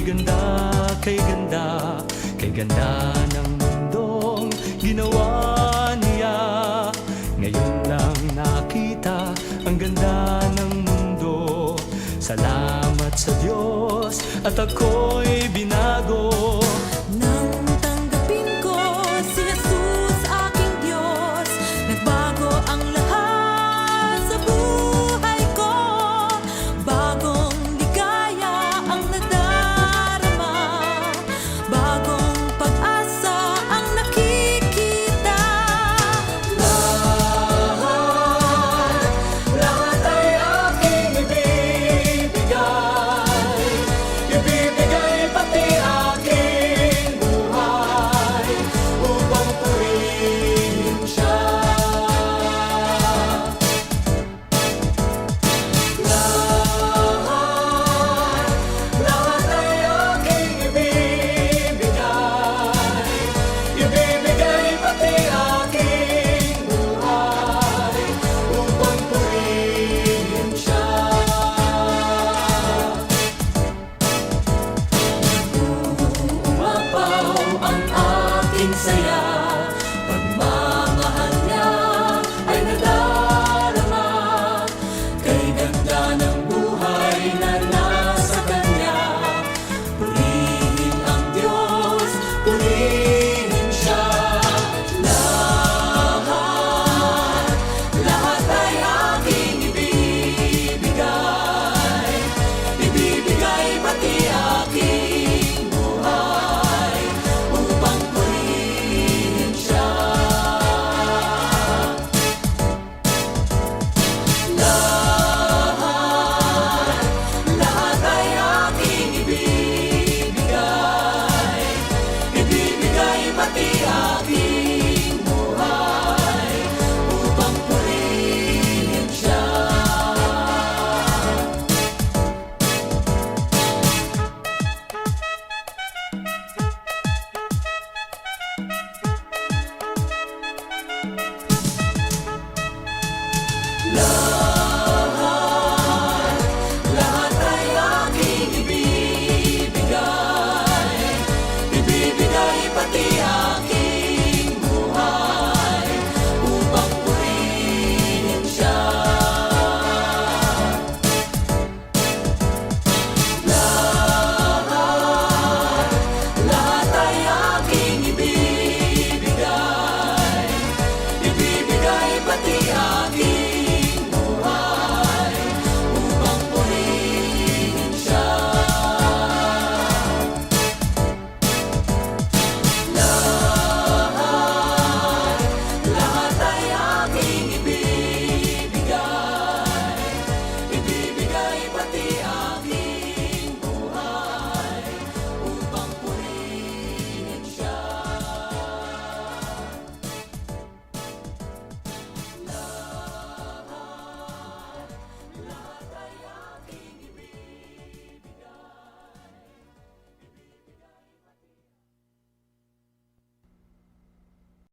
ganda, kay ganda, kay ganda ng mundong ginawa niya. Ngayon lang nakita ang ganda ng mundo. Salamat sa Diyos at ako'y binago. Nang tanggapin ko si Jesus aking Diyos, nagbago ang lahat sa buhay ko. Bagong ligaya ang nadarama, bagong pag-asa ang nakikita. Lahat ay aking ibibigay, ibibigay pati aking buhay upang purihin siya. Lahat ay aking ibibigay, ibibigay pati aking buhay upang purihin siya. Umapaw ang aking saya, pagmamahal niya ay nadarama. Kay ganda ng buhay na nasa kanya, purihin ang Diyos, purihin siya. Lahat ay aking ibibigay, ibibigay pati aking buhay upang purihin siya. Lahat ay aking ibibigay, ibibigay pati aking buhay upang purihin siya. Love